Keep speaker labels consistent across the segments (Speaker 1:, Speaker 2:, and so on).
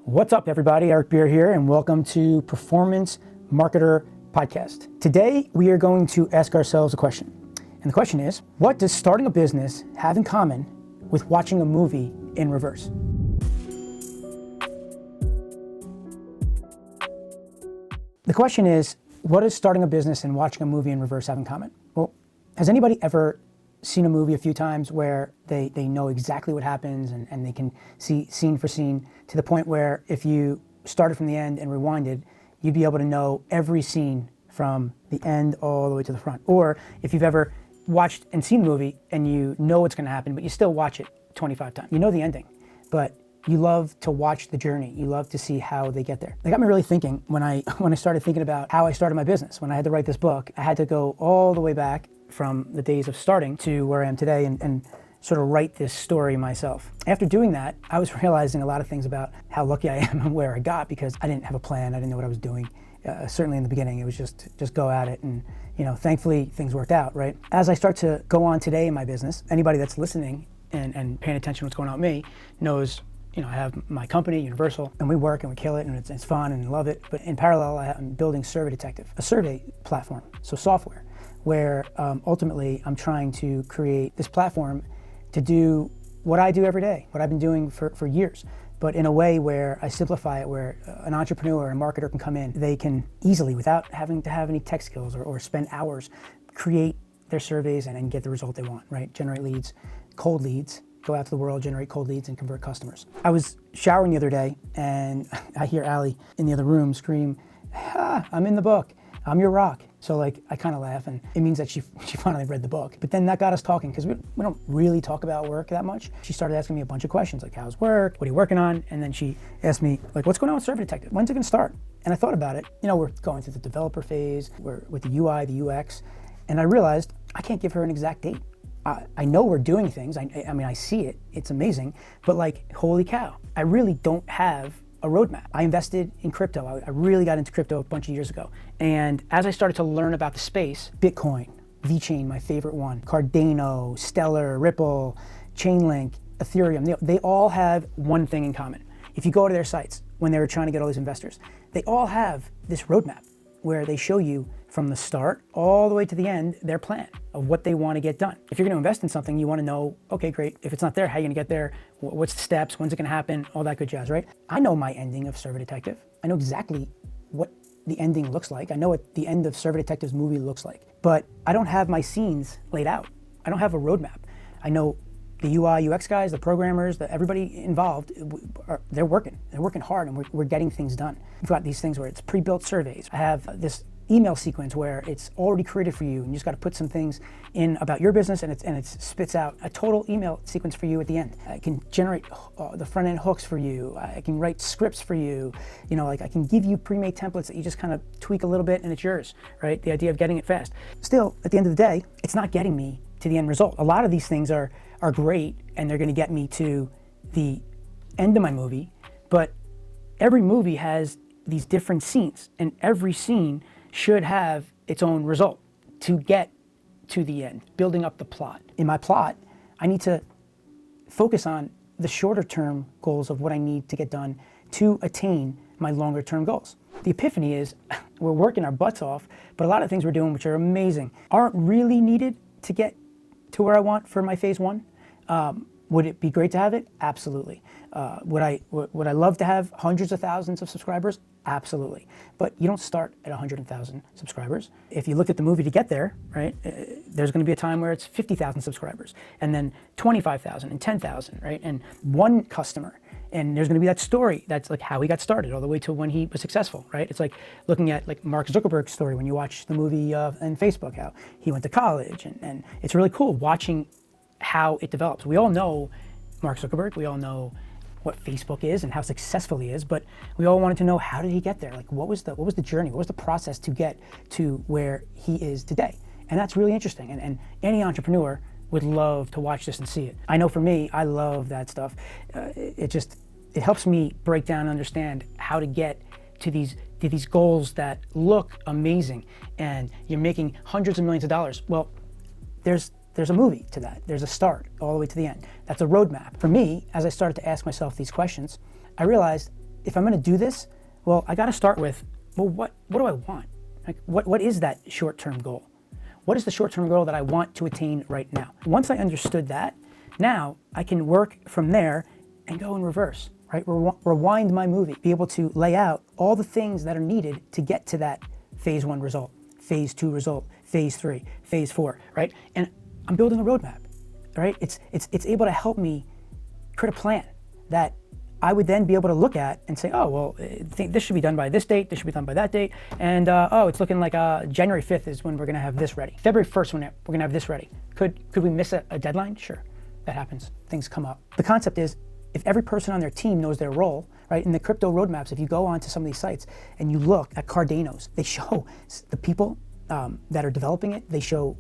Speaker 1: What's up, everybody? Eric Beer here, and welcome to Performance Marketer Podcast. Today, we are going to ask ourselves a question. And the question is, what does starting a business have in common with watching a movie in reverse? The question is, what does starting a business and watching a movie in reverse have in common? Well, has anybody ever seen a movie a few times where they know exactly what happens and they can see scene for scene to the point where if you started from the end and rewinded, you'd be able to know every scene from the end all the way to the front? Or if you've ever watched and seen a movie and you know what's going to happen, but you still watch it 25 times. You know the ending, but you love to watch the journey. You love to see how they get there. They got me really thinking when I started thinking about how I started my business. When I had to write this book, I had to go all the way back from the days of starting to where I am today and sort of write this story myself. After doing that, I was realizing a lot of things about how lucky I am and where I got, because I didn't have a plan. I didn't know what I was doing. Certainly in the beginning, it was just go at it, and thankfully things worked out, right? As I start to go on today in my business, anybody that's listening and paying attention to what's going on with me knows, I have my company, Universal, and we work and we kill it, and it's fun and I love it. But in parallel, I'm building Survey Detective, a survey platform, so software, where ultimately I'm trying to create this platform to do what I do every day, what I've been doing for years, but in a way where I simplify it, where an entrepreneur and marketer can come in. They can easily, without having to have any tech skills or spend hours, create their surveys and get the result they want, right? Generate leads, cold leads, go out to the world, generate cold leads, and convert customers. I was showering the other day, and I hear Allie in the other room scream, I'm in the book, I'm your rock. So I kind of laugh, and it means that she finally read the book. But then that got us talking, because we don't really talk about work that much. She started asking me a bunch of questions, like how's work, what are you working on? And then she asked me, what's going on with Survey Detective? When's it gonna start? And I thought about it. We're going through the developer phase, we're with the UI, the UX, and I realized I can't give her an exact date. I know we're doing things, I see it, it's amazing, but holy cow, I really don't have a roadmap. I invested in crypto. I really got into crypto a bunch of years ago. And as I started to learn about the space, Bitcoin, VeChain, my favorite one, Cardano, Stellar, Ripple, Chainlink, Ethereum, they all have one thing in common. If you go to their sites, when they were trying to get all these investors, they all have this roadmap where they show you from the start all the way to the end their plan of what they want to get done. If you're going to invest in something, you want to know, okay, great. If it's not there, how are you going to get there? What's the steps? When's it going to happen? All that good jazz, right? I know my ending of Survey Detective. I know exactly what the ending looks like. I know what the end of Survey Detective's movie looks like. But I don't have my scenes laid out. I don't have a roadmap. I know the UI, UX guys, the programmers, everybody involved, they're working hard, and we're getting things done. We've got these things where it's pre-built surveys. I have this email sequence where it's already created for you, and you just got to put some things in about your business, and it spits out a total email sequence for you at the end. I can generate the front end hooks for you. I can write scripts for you. I can give you pre-made templates that you just kind of tweak a little bit and it's yours, right? The idea of getting it fast. Still, at the end of the day, it's not getting me to the end result. A lot of these things are great, and they're going to get me to the end of my movie, but every movie has these different scenes, and every scene should have its own result to get to the end, building up the plot. In my plot, I need to focus on the shorter term goals of what I need to get done to attain my longer term goals. The epiphany is we're working our butts off, but a lot of things we're doing, which are amazing, aren't really needed to get to where I want for my phase one. Would it be great to have it? Absolutely. Would I love to have hundreds of thousands of subscribers? Absolutely. But you don't start at 100,000 subscribers. If you look at the movie to get there, right, there's going to be a time where it's 50,000 subscribers, and then 25,000 and 10,000, right, and one customer. And there's going to be that story that's how he got started all the way to when he was successful, right? It's like looking at Mark Zuckerberg's story when you watch the movie and Facebook, how he went to college, and it's really cool watching how it develops. We all know Mark Zuckerberg, we all know what Facebook is and how successful he is, but we all wanted to know, how did he get there? What was the journey? What was the process to get to where he is today? And that's really interesting. And any entrepreneur would love to watch this and see it. I know for me, I love that stuff. It helps me break down and understand how to get to these goals that look amazing, and you're making hundreds of millions of dollars. Well, there's a movie to that. There's a start all the way to the end. That's a roadmap. For me, as I started to ask myself these questions, I realized if I'm going to do this, well, I got to start with, well, what do I want? Like, what is that short-term goal? What is the short-term goal that I want to attain right now? Once I understood that, now I can work from there and go in reverse, right? Rewind my movie, be able to lay out all the things that are needed to get to that phase 1 result, phase 2 result, phase 3, phase 4, right? And I'm building a roadmap, right? It's able to help me create a plan that I would then be able to look at and say, oh, well, I think this should be done by this date, this should be done by that date, and oh, it's looking like January 5th is when we're gonna have this ready. February 1st when we're gonna have this ready. Could we miss a deadline? Sure, that happens, things come up. The concept is, if every person on their team knows their role, right, in the crypto roadmaps, if you go onto some of these sites and you look at Cardanos, they show the people that are developing it. They show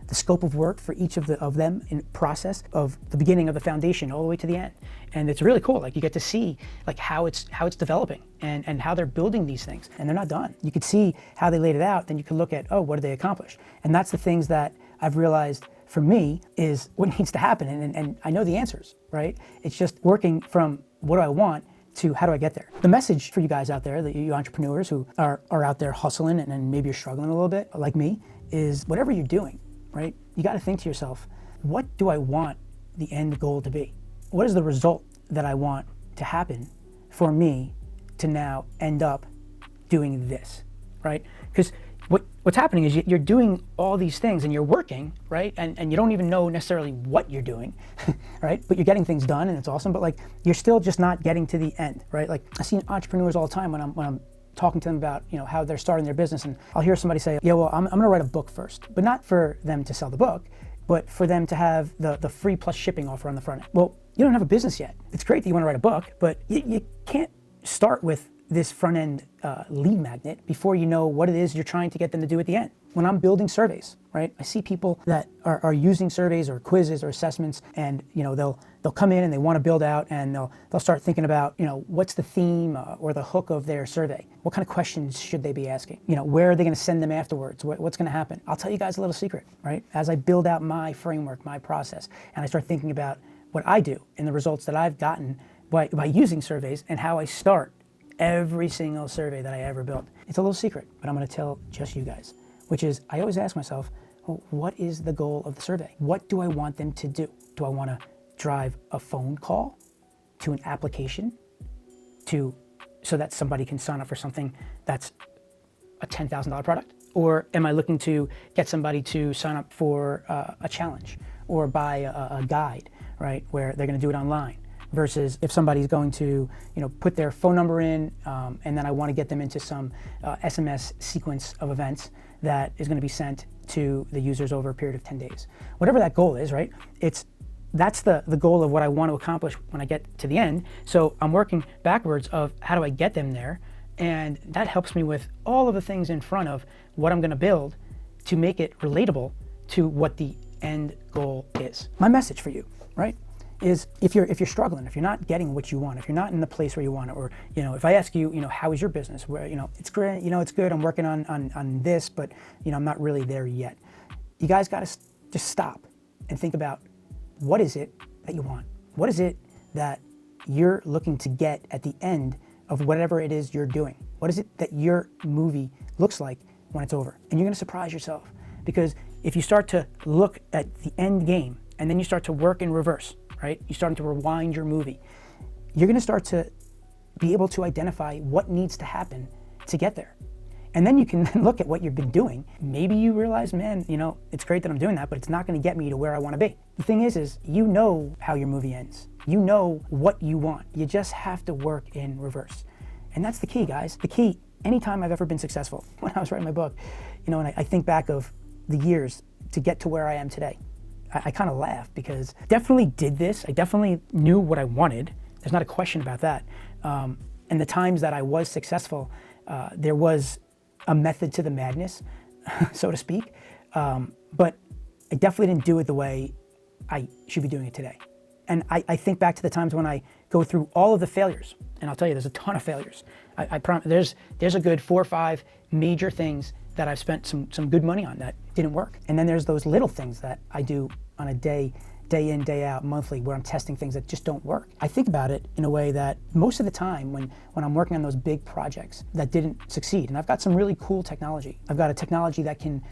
Speaker 1: the scope of work for each of them in process of the beginning of the foundation all the way to the end. And it's really cool. Like, you get to see like how it's developing and how they're building these things. And they're not done. You could see how they laid it out. Then you can look at, oh, what did they accomplish? And that's the things that I've realized for me is what needs to happen. And I know the answers, right? It's just working from what do I want to how do I get there? The message for you guys out there, you entrepreneurs who are out there hustling and maybe you're struggling a little bit, like me, is whatever you're doing, right? You got to think to yourself, what do I want the end goal to be? What is the result that I want to happen for me to now end up doing this, right? Because what's happening is you're doing all these things and you're working, right? And you don't even know necessarily what you're doing, right? But you're getting things done and it's awesome, but like you're still just not getting to the end, right? Like I see entrepreneurs all the time when I'm talking to them about, you know, how they're starting their business, and I'll hear somebody say, yeah, well, I'm gonna write a book first, but not for them to sell the book, but for them to have the free plus shipping offer on the front end. Well, you don't have a business yet. It's great that you wanna write a book, but you can't start with this front end lead magnet before you know what it is you're trying to get them to do at the end. When I'm building surveys, right, I see people that are using surveys or quizzes or assessments, and you know they'll come in and they want to build out, and they'll start thinking about, you know, what's the theme or the hook of their survey? What kind of questions should they be asking? You know, where are they going to send them afterwards? What's going to happen? I'll tell you guys a little secret, right? As I build out my framework, my process, and I start thinking about what I do and the results that I've gotten by using surveys and how I start every single survey that I ever built. It's a little secret, but I'm going to tell just you guys, which is I always ask myself, well, what is the goal of the survey? What do I want them to do? Do I want to drive a phone call to an application so that somebody can sign up for something that's a $10,000 product? Or am I looking to get somebody to sign up for a challenge or buy a guide, right, where they're going to do it online? Versus if somebody's going to, you know, put their phone number in, and then I want to get them into some SMS sequence of events that is going to be sent to the users over a period of 10 days. Whatever that goal is, right? That's the goal of what I want to accomplish when I get to the end. So I'm working backwards of how do I get them there, and that helps me with all of the things in front of what I'm going to build to make it relatable to what the end goal is. My message for you, right, is if you're struggling, if you're not getting what you want, if you're not in the place where you want it, or, you know, if I ask you, you know, how is your business? Where, you know, it's great, you know, it's good, I'm working on this, but, you know, I'm not really there yet. You guys got to just stop and think about, what is it that you want? What is it that you're looking to get at the end of whatever it is you're doing? What is it that your movie looks like when it's over? And you're going to surprise yourself, because if you start to look at the end game and then you start to work in reverse, right? You're starting to rewind your movie. You're going to start to be able to identify what needs to happen to get there. And then you can look at what you've been doing. Maybe you realize, man, you know, it's great that I'm doing that, but it's not going to get me to where I want to be. The thing is you know how your movie ends. You know what you want. You just have to work in reverse. And that's the key, guys. The key, anytime I've ever been successful, when I was writing my book, you know, and I think back of the years to get to where I am today, I kind of laugh, because I definitely did this. I definitely knew what I wanted. There's not a question about that. And the times that I was successful, there was a method to the madness, so to speak. But I definitely didn't do it the way I should be doing it today. And I think back to the times when I go through all of the failures, and I'll tell you, there's a ton of failures. I promise, there's a good 4 or 5 major things that I've spent some good money on that didn't work. And then there's those little things that I do on a day day in, day out, monthly, where I'm testing things that just don't work. I think about it in a way that most of the time when I'm working on those big projects that didn't succeed, and I've got some really cool technology. I've got a technology that can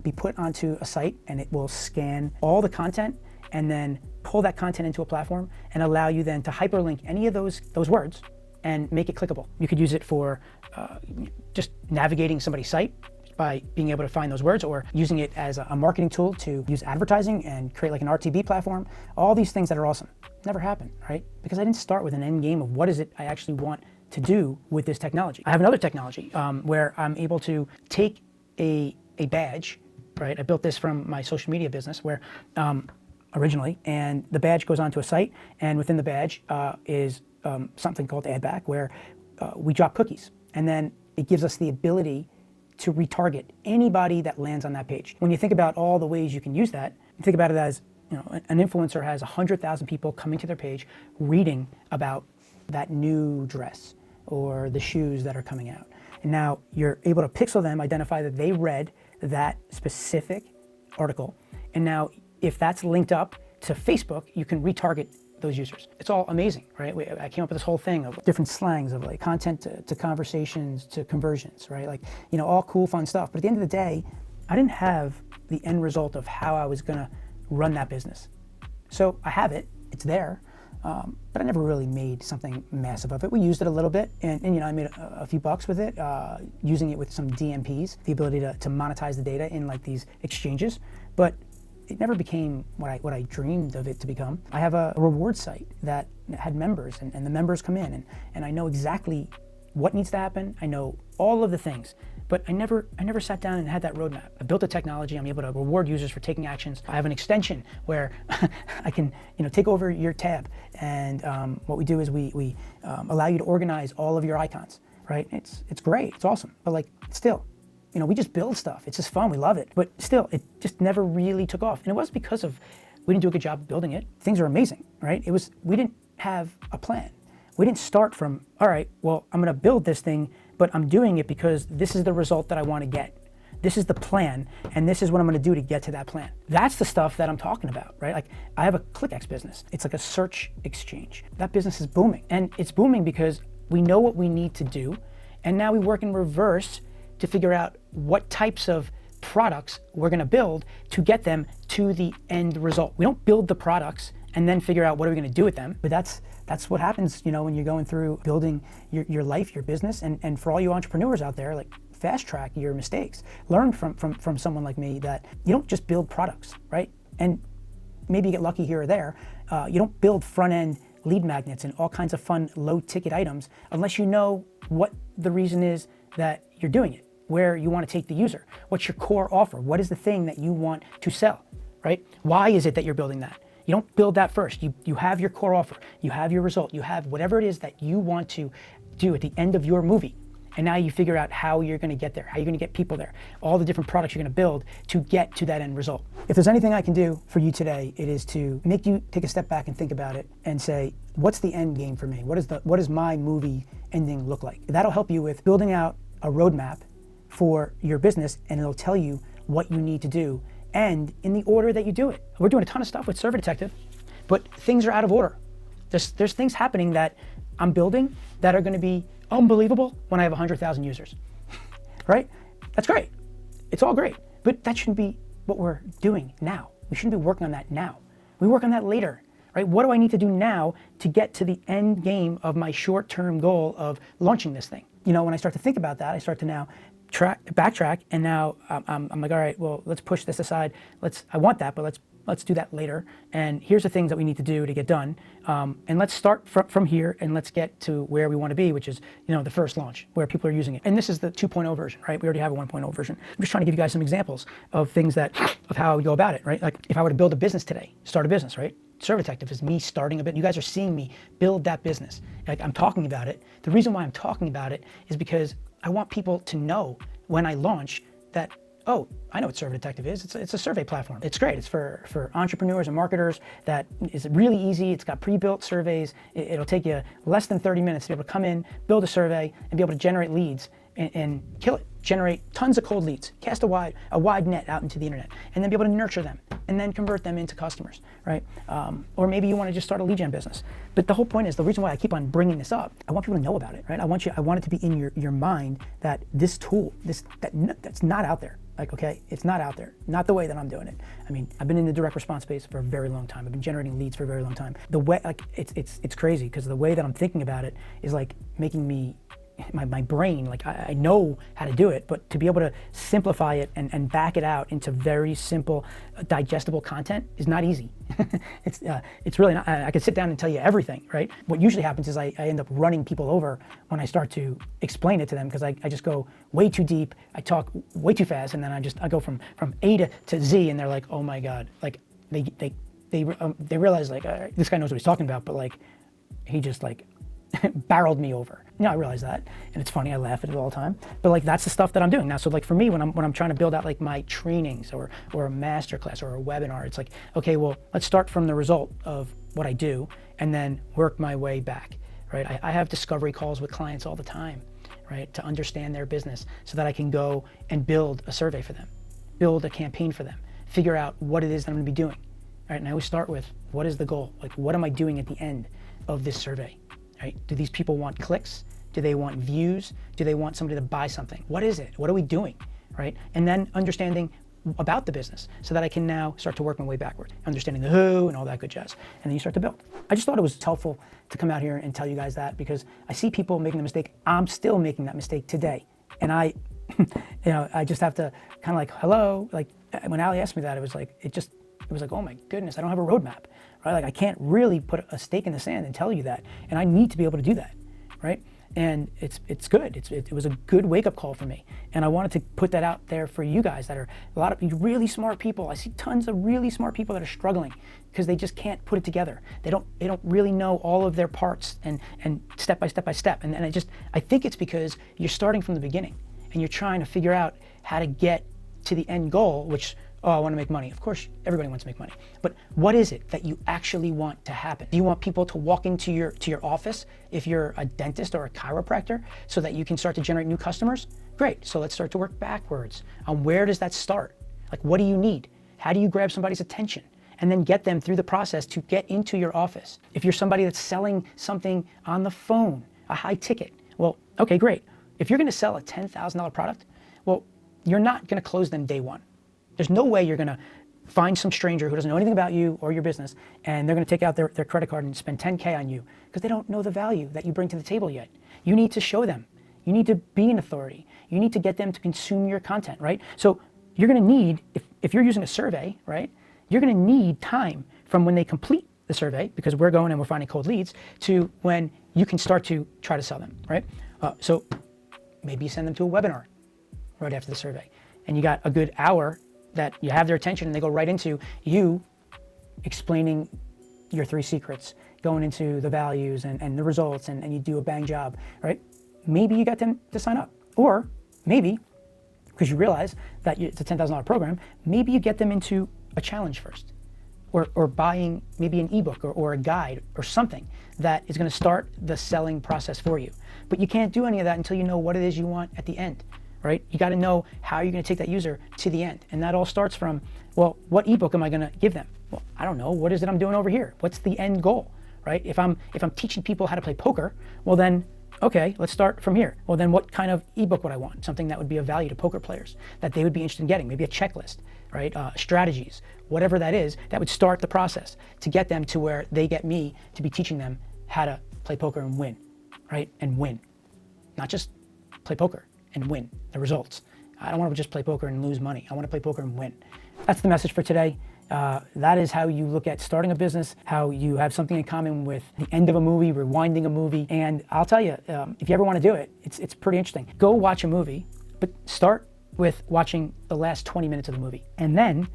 Speaker 1: be put onto a site and it will scan all the content and then pull that content into a platform and allow you then to hyperlink any of those words and make it clickable. You could use it for just navigating somebody's site by being able to find those words, or using it as a marketing tool to use advertising and create like an RTB platform. All these things that are awesome. Never happened, right? Because I didn't start with an end game of what is it I actually want to do with this technology. I have another technology where I'm able to take a badge, right? I built this from my social media business where originally, and the badge goes onto a site, and within the badge is something called Ad Back, where we drop cookies, and then it gives us the ability to retarget anybody that lands on that page. When you think about all the ways you can use that, you think about it as, you know, an influencer has 100,000 people coming to their page reading about that new dress or the shoes that are coming out. And now you're able to pixel them, identify that they read that specific article. And now if that's linked up to Facebook, you can retarget those users. It's all amazing, right? I came up with this whole thing of different slangs of like content to conversations to conversions, right? Like, you know, all cool, fun stuff. But at the end of the day, I didn't have the end result of how I was gonna run that business. So I have it, it's there, but I never really made something massive of it. We used it a little bit, and you know, I made a few bucks with it, using it with some DMPs, the ability to monetize the data in like these exchanges, but it never became what I dreamed of it to become. I have a reward site that had members, and the members come in, and I know exactly what needs to happen. I know all of the things, but I never sat down and had that roadmap. I built a technology. I'm able to reward users for taking actions. I have an extension where I can, you know, take over your tab, and what we do is we allow you to organize all of your icons, right? It's great, it's awesome, but like still, you know, we just build stuff. It's just fun, we love it. But still, it just never really took off. And it was because of, we didn't do a good job of building it. Things are amazing, right? We didn't have a plan. We didn't start from, all right, well, I'm gonna build this thing, but I'm doing it because this is the result that I wanna get. This is the plan, and this is what I'm gonna do to get to that plan. That's the stuff that I'm talking about, right? Like, I have a ClickX business. It's like a search exchange. That business is booming. And it's booming because we know what we need to do, and now we work in reverse to figure out what types of products we're gonna build to get them to the end result. We don't build the products and then figure out what are we gonna do with them, but that's what happens, you know, when you're going through building your life, your business, and for all you entrepreneurs out there, like, fast track your mistakes. Learn from someone like me that you don't just build products, right? And maybe you get lucky here or there. You don't build front-end lead magnets and all kinds of fun low-ticket items unless you know what the reason is that you're doing it, where you want to take the user. What's your core offer? What is the thing that you want to sell, right? Why is it that you're building that? You don't build that first. You have your core offer, you have your result, you have whatever it is that you want to do at the end of your movie. And now you figure out how you're gonna get there, how you're gonna get people there, all the different products you're gonna build to get to that end result. If there's anything I can do for you today, it is to make you take a step back and think about it and say, what's the end game for me? What does my movie ending look like? That'll help you with building out a roadmap for your business, and it'll tell you what you need to do and in the order that you do it. We're doing a ton of stuff with Server Detective, but things are out of order. There's things happening that I'm building that are gonna be unbelievable when I have 100,000 users, right? That's great. It's all great, but that shouldn't be what we're doing now. We shouldn't be working on that now. We work on that later, right? What do I need to do now to get to the end game of my short-term goal of launching this thing? You know, when I start to think about that, I start to now backtrack, and now I'm like, all right, well, let's push this aside. I want that, but let's do that later. And here's the things that we need to do to get done. And let's start from here, and let's get to where we want to be, which is, you know, the first launch where people are using it. And this is the 2.0 version, right? We already have a 1.0 version. I'm just trying to give you guys some examples of things of how we go about it, right? Like if I were to build a business today, start a business, right? Server Detective is me starting a bit. You guys are seeing me build that business. Like, I'm talking about it. The reason why I'm talking about it is because I want people to know when I launch that, oh, I know what Server Detective is. It's a survey platform. It's great. It's for entrepreneurs and marketers. That is really easy. It's got pre-built surveys. It'll take you less than 30 minutes to be able to come in, build a survey, and be able to generate leads and kill it. generate tons of cold leads, cast a wide net out into the internet, and then be able to nurture them and then convert them into customers, right? Or maybe you want to just start a lead gen business. But the whole point is, the reason why I keep on bringing this up, I want people to know about it, right? I want it to be in your mind that this tool, that's not out there. Like, okay, it's not out there, not the way that I'm doing it. I mean, I've been in the direct response space for a very long time. I've been generating leads for a very long time. The way, like, it's crazy, because the way that I'm thinking about it is like making me, my brain, like I know how to do it, but to be able to simplify it and back it out into very simple, digestible content is not easy. It's really not. I could sit down and tell you everything, right? What usually happens is I end up running people over when I start to explain it to them, because I just go way too deep, I talk way too fast, and then I go from A to Z, and they're like, oh my God, like they realize, like, this guy knows what he's talking about, but like he just like barreled me over. You know, I realize that, and it's funny, I laugh at it all the time, but like that's the stuff that I'm doing now. So like for me, when I'm trying to build out like my trainings or a masterclass or a webinar, it's like, okay, well, let's start from the result of what I do and then work my way back, right? I have discovery calls with clients all the time, right, to understand their business, so that I can go and build a survey for them, build a campaign for them, figure out what it is that I'm gonna be doing, right? And I always start with, what is the goal? Like, what am I doing at the end of this survey? Right? Do these people want clicks? Do they want views? Do they want somebody to buy something? What is it? What are we doing? Right? And then understanding about the business, so that I can now start to work my way backward, understanding the who and all that good jazz. And then you start to build. I just thought it was helpful to come out here and tell you guys that, because I see people making the mistake. I'm still making that mistake today. And I just have to kind of like, hello, like when Ali asked me that, it was like, oh my goodness, I don't have a roadmap, right? Like I can't really put a stake in the sand and tell you that, and I need to be able to do that, right? And it's good. It was a good wake-up call for me, and I wanted to put that out there for you guys that are a lot of really smart people. I see tons of really smart people that are struggling because they just can't put it together. They don't really know all of their parts and step by step. And I think it's because you're starting from the beginning and you're trying to figure out how to get to the end goal, which, oh, I want to make money. Of course, everybody wants to make money. But what is it that you actually want to happen? Do you want people to walk into your office if you're a dentist or a chiropractor so that you can start to generate new customers? Great. So let's start to work backwards on where does that start? Like, what do you need? How do you grab somebody's attention? And then get them through the process to get into your office. If you're somebody that's selling something on the phone, a high ticket, well, okay, great. If you're going to sell a $10,000 product, well, you're not going to close them day one. There's no way you're gonna find some stranger who doesn't know anything about you or your business, and they're gonna take out their credit card and spend 10K on you, because they don't know the value that you bring to the table yet. You need to show them. You need to be an authority. You need to get them to consume your content, right? So you're gonna need, if you're using a survey, right, you're gonna need time from when they complete the survey, because we're going and we're finding cold leads, to when you can start to try to sell them, right? So maybe you send them to a webinar right after the survey, and you got a good hour that you have their attention, and they go right into you explaining your 3 secrets, going into the values and the results, and you do a bang job, right? Maybe you got them to sign up. Or maybe, because you realize that it's a $10,000 program, maybe you get them into a challenge first, or buying maybe an ebook or a guide or something that is gonna start the selling process for you. But you can't do any of that until you know what it is you want at the end. Right? You got to know how you're going to take that user to the end. And that all starts from, well, what ebook am I going to give them? Well, I don't know. What is it I'm doing over here? What's the end goal, right? If I'm teaching people how to play poker, well then, okay, let's start from here. Well then, what kind of ebook would I want? Something that would be of value to poker players, that they would be interested in getting. Maybe a checklist, right? Strategies, whatever that is, that would start the process to get them to where they get me to be teaching them how to play poker and win, right? And win. Not just play poker and win the results. I don't want to just play poker and lose money. I want to play poker and win. That's the message for today. That is how you look at starting a business, how you have something in common with the end of a movie, rewinding a movie. And I'll tell you, if you ever want to do it, it's pretty interesting. Go watch a movie, but start with watching the last 20 minutes of the movie, and then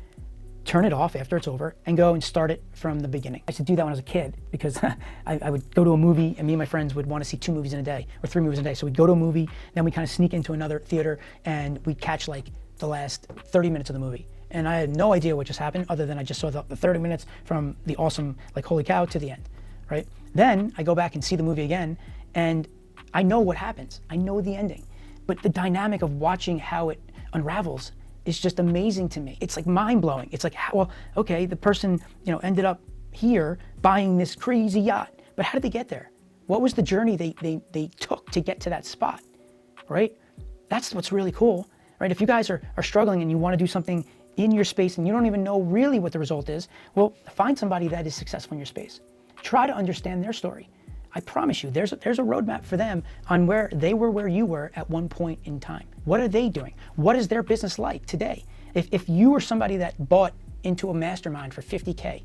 Speaker 1: turn it off after it's over and go and start it from the beginning. I used to do that when I was a kid, because I would go to a movie, and me and my friends would want to see 2 movies in a day or 3 movies in a day. So we'd go to a movie, then we kind of sneak into another theater, and we'd catch like the last 30 minutes of the movie. And I had no idea what just happened, other than I just saw the 30 minutes from the awesome, like, holy cow, to the end, right? Then I go back and see the movie again, and I know what happens. I know the ending. But the dynamic of watching how it unravels is just amazing to me. It's like mind-blowing. It's like, well, okay, the person, ended up here buying this crazy yacht, but how did they get there? What was the journey they took to get to that spot, right? That's what's really cool, right? If you guys are struggling and you want to do something in your space and you don't even know really what the result is, well, find somebody that is successful in your space. Try to understand their story. I promise you, there's a roadmap for them on where they were where you were at one point in time. What are they doing? What is their business like today? If you were somebody that bought into a mastermind for 50K,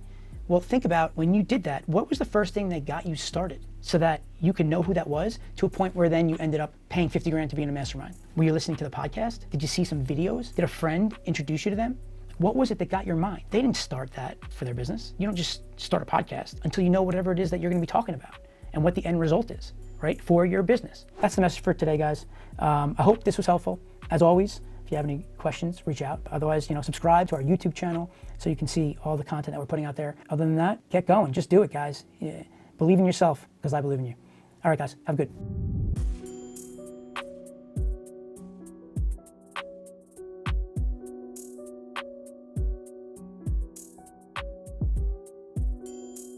Speaker 1: well, think about when you did that, what was the first thing that got you started so that you could know who that was to a point where then you ended up paying 50 grand to be in a mastermind? Were you listening to the podcast? Did you see some videos? Did a friend introduce you to them? What was it that got your mind? They didn't start that for their business. You don't just start a podcast until you know whatever it is that you're going to be talking about and what the end result is, right, for your business. That's the message for today, guys. I hope this was helpful. As always, if you have any questions, reach out. Otherwise, subscribe to our YouTube channel so you can see all the content that we're putting out there. Other than that, get going. Just do it, guys. Yeah. Believe in yourself because I believe in you. All right, guys, have a good.